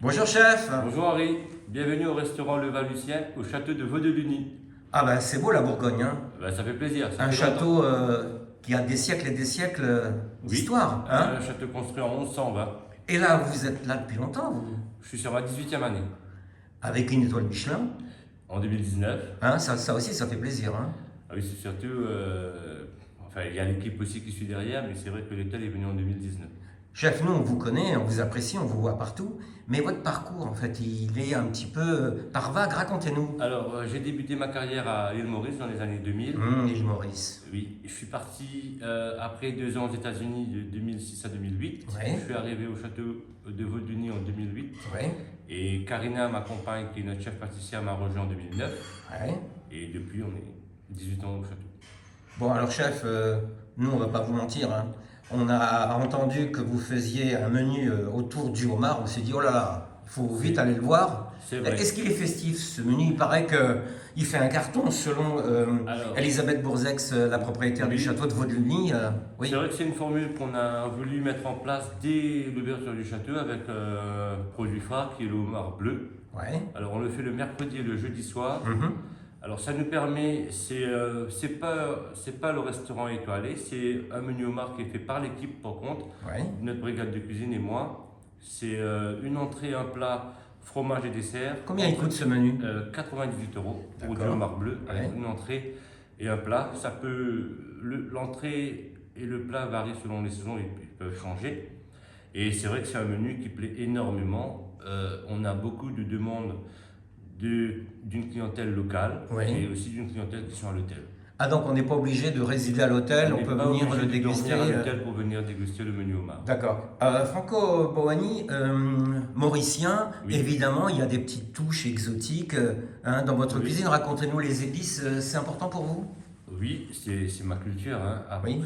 Bonjour chef. Bonjour Henri, bienvenue au restaurant Le Valucien au château de Vaudeluny. Ah bah c'est beau la Bourgogne, hein. Ça fait plaisir. Ça Un fait longtemps. château qui a des siècles et des siècles Oui, d'histoire, hein. un château construit en 1120. Et là vous êtes là depuis longtemps, vous, Je suis sur ma 18e année, avec une étoile Michelin, en 2019. hein. Ça aussi ça fait plaisir, hein. Ah oui, c'est surtout. Enfin, il y a l'équipe aussi qui suit derrière, mais c'est vrai que l'hôtel est venu en 2019. Chef, nous on vous connaît, on vous apprécie, on vous voit partout, mais votre parcours en fait il est un petit peu par vague, racontez-nous. Alors, j'ai débuté ma carrière à l'île Maurice dans les années 2000. L'île Maurice. Oui, je suis parti après 2 ans aux États-Unis de 2006 à 2008. Ouais. Je suis arrivé au château de Vaudeluny en 2008. Ouais, Et Karina, ma compagne, qui est notre chef pâtissière, m'a rejoint en 2009. ouais. Et depuis, on est 18 ans au château. Bon alors chef, nous on va pas vous mentir, hein. On a entendu que vous faisiez un menu autour du homard, on s'est dit oh là là, il faut vite aller le voir. C'est vrai. Est-ce qu'il est festif ce menu? Il paraît qu'il fait un carton selon Alors, Elisabeth Bourzex, la propriétaire du oui. château de Vaudeluny. Oui, c'est vrai que c'est une formule qu'on a voulu mettre en place dès l'ouverture du château avec produit phare qui est le homard bleu. ouais. Alors, on le fait le mercredi et le jeudi soir. Mhm. Alors, ça nous permet, c'est pas le restaurant étoilé, c'est un menu homard qui est fait par l'équipe pour compte, Ouais. notre brigade de cuisine et moi. C'est une entrée, un plat, fromage et dessert. Combien il coûte ce menu? 98 euros pour du D'accord. homard bleu avec Ouais. une entrée et un plat. L'entrée et le plat varient selon les saisons, ils peuvent changer. Et c'est vrai que c'est un menu qui plaît énormément. On a beaucoup de demandes d'une clientèle locale Ouais. et aussi d'une clientèle qui sont à l'hôtel. Ah donc on n'est pas obligé de résider à l'hôtel, on n'est peut pas venir obligé le de déguster. dormir à l'hôtel pour venir déguster le menu homard. D'accord. Franco Boani, mauricien, Oui. évidemment, il y a des petites touches exotiques hein, dans votre Oui. cuisine. Racontez-nous les épices, c'est important pour vous? Oui, c'est ma culture, hein. Après, Oui.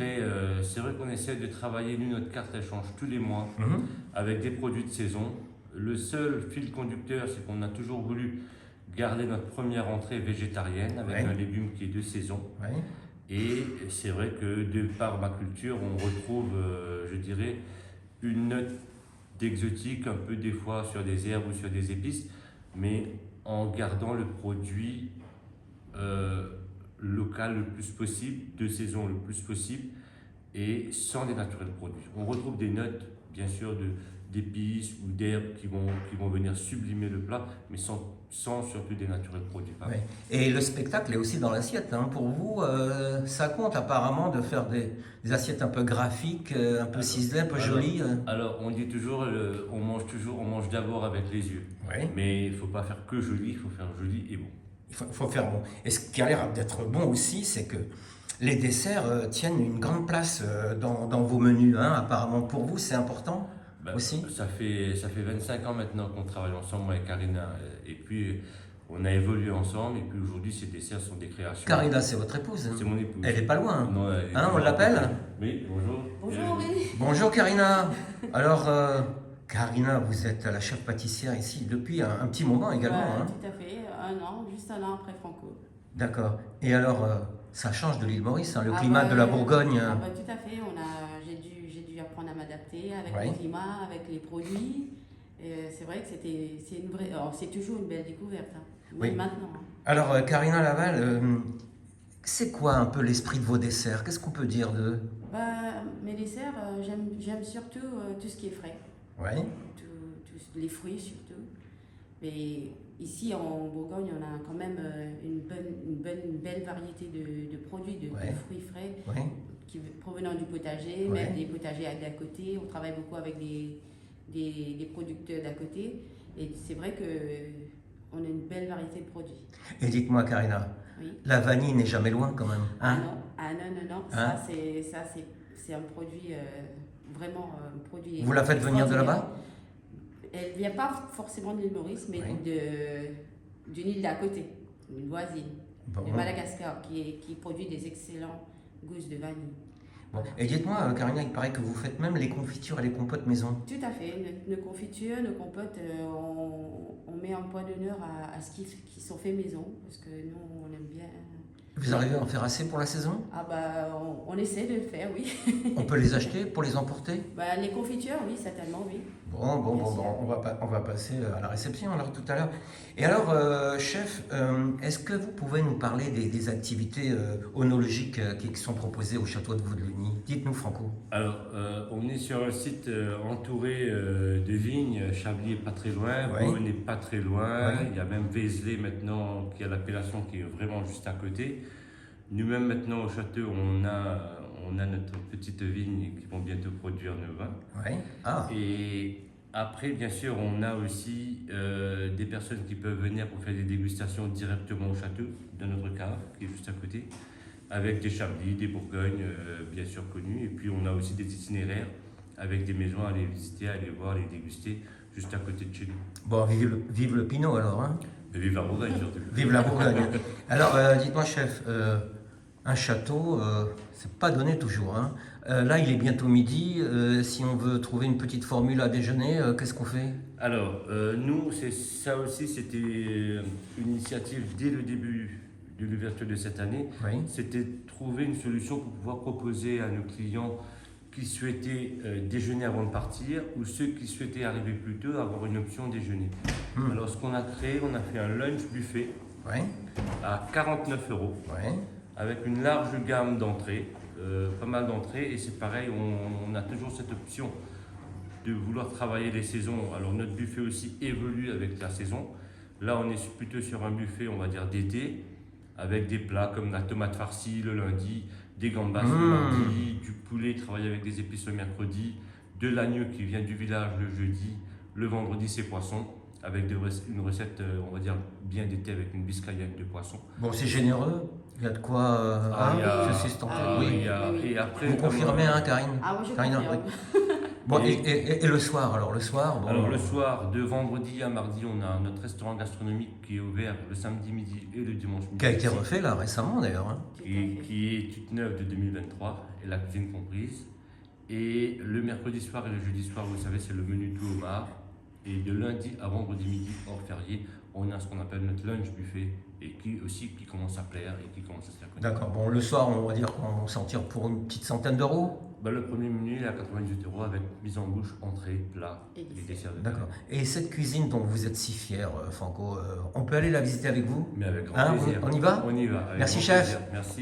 c'est vrai qu'on essaie de travailler, nous, notre carte, elle change tous les mois, Mhm. avec des produits de saison. Le seul fil conducteur, c'est qu'on a toujours voulu garder notre première entrée végétarienne, avec Ouais. un légume qui est de saison. Ouais. Et c'est vrai que, de par ma culture, on retrouve, je dirais, une note d'exotique, un peu des fois sur des herbes ou sur des épices, mais en gardant le produit euh, local le plus possible, de saison le plus possible, et sans dénaturer le produit. On retrouve des notes, bien sûr, d'épices ou d'herbes qui vont venir sublimer le plat, mais sans surtout dénaturer le produit. Ouais. Et le spectacle est aussi dans l'assiette, hein. Pour vous, ça compte apparemment de faire des assiettes un peu graphiques, un peu ciselées, un peu jolies. Alors, on dit toujours, on mange d'abord avec les yeux. Ouais. Mais il ne faut pas faire que joli, il faut faire joli et bon. Il faut faire bon. Et ce qui a l'air d'être bon aussi, c'est que les desserts tiennent une grande place dans vos menus, hein. Apparemment, pour vous, c'est important aussi. Ça fait 25 ans maintenant qu'on travaille ensemble avec Karina. Et puis, on a évolué ensemble. Et puis aujourd'hui, ces desserts sont des créations. Karina, c'est votre épouse, hein. C'est mon épouse. Elle est pas loin, hein. Non, elle est Hein, on toujours l'appelle? à côté. Oui, bonjour. Bonjour, oui. Bonjour Karina. Alors, Karina, vous êtes la chef pâtissière ici depuis un petit moment également, hein. Tout à fait, juste un an après Franco. D'accord. Et alors, ça change de l'île Maurice, hein, le Ah climat bah, de la Bourgogne. Tout à fait, j'ai dû apprendre à m'adapter avec Ouais. le climat, avec les produits. C'est vrai que c'est toujours une belle découverte, hein. Oui. Même maintenant, hein. Alors, Karina Laval, c'est quoi un peu l'esprit de vos desserts? Qu'est-ce qu'on peut dire de... Mes desserts, j'aime surtout tout ce qui est frais, Ouais, les fruits surtout. Mais ici en Bourgogne, on a quand même une belle variété de produits, de Ouais. fruits frais. ouais. Provenant du potager, Ouais. même des potagers d'à côté. On travaille beaucoup avec des producteurs d'à côté. Et c'est vrai qu'on a une belle variété de produits. Et dites-moi, Karina, Oui. la vanille n'est jamais loin quand même, hein? Non. Hein? C'est un produit, vraiment un produit. Vous la faites venir de là-bas? Elle ne vient pas forcément de l'île Maurice, mais Oui. d'une île d'à côté, une voisine, Bon. de Madagascar, qui produit des excellents gousses de vanille. Bon. Et dites-moi, Karina, il paraît que vous faites même les confitures et les compotes maison. Tout à fait. Nos confitures, nos compotes, on met un point d'honneur à ce qui sont faits maison, parce que nous, on aime bien. Vous arrivez à en faire assez pour la saison? On essaie de le faire, oui. On peut les acheter pour les emporter? Les confitures, oui, certainement, oui. Bien sûr. On va passer à la réception alors tout à l'heure. Et alors, chef, est-ce que vous pouvez nous parler des activités onologiques qui sont proposées au château de Vaudeluny? Dites-nous, Franco. Alors, on est sur un site entouré de vignes. Chablis est pas très loin, Ouais. Beaune n'est pas très loin. Ouais. Il y a même Vézelay maintenant, qui a l'appellation qui est vraiment juste à côté. Nous-mêmes maintenant au château, on a notre petite vigne qui vont bientôt produire nos vins. Ouais. Ah, Et après, bien sûr, on a aussi des personnes qui peuvent venir pour faire des dégustations directement au château, de notre cave, qui est juste à côté, avec des Chablis, des Bourgognes, bien sûr connus. Et puis, on a aussi des itinéraires avec des maisons à aller visiter, à aller voir, à les déguster, juste à côté de chez nous. bon, vive le Pinot alors, hein. Et vive la Bourgogne, surtout. Vive la Bourgogne. Alors, dites-moi, chef, un château, c'est pas donné toujours, hein. Là, il est bientôt midi. Si on veut trouver une petite formule à déjeuner, qu'est-ce qu'on fait? Alors, nous, ça aussi, c'était une initiative dès le début de l'ouverture de cette année. Oui. C'était de trouver une solution pour pouvoir proposer à nos clients qui souhaitaient déjeuner avant de partir ou ceux qui souhaitaient arriver plus tôt avoir une option déjeuner. Alors, ce qu'on a créé, on a fait un lunch buffet Oui. à 49 € Oui. avec une large gamme d'entrées, pas mal d'entrées, et c'est pareil, on a toujours cette option de vouloir travailler les saisons. Alors notre buffet aussi évolue avec la saison. Là, on est plutôt sur un buffet, on va dire, d'été, avec des plats comme la tomate farcie le lundi, des gambas le mardi, du poulet travaillé avec des épices le mercredi, de l'agneau qui vient du village le jeudi, le vendredi c'est poisson, avec une recette, on va dire, bien d'été avec une biscaïenne de poisson. Bon, c'est généreux. Il y a de quoi Ah, il y a- se sustenter. Ah, Oui. oui. Et après, Vous confirmez, hein, Karine? Ah, moi je Karine, confirme. oui. Bon, et le soir, alors le soir, bon, Alors le soir, de vendredi à mardi, on a notre restaurant gastronomique qui est ouvert le samedi midi et le dimanche midi. qui a été aussi, refait là récemment d'ailleurs, hein. Tout à qui, fait. qui est toute neuve de 2023, et la cuisine comprise. Et le mercredi soir et le jeudi soir, vous savez, c'est le menu tout homard. Et de lundi à vendredi midi, hors férié, on a ce qu'on appelle notre lunch buffet, et qui commence à plaire et qui commence à se faire connaître. D'accord. Bon, le soir, on va dire qu'on s'en tire pour une petite centaine d'euros. Ben, le premier menu il est à 98 € avec mise en bouche, entrée, plat Et et dessert. dessert de D'accord. Et cette cuisine dont vous êtes si fier, Franco, on peut aller la visiter avec vous? Mais avec grand Hein, plaisir. on y va? On y va. Avec Merci, grand chef. plaisir. Merci.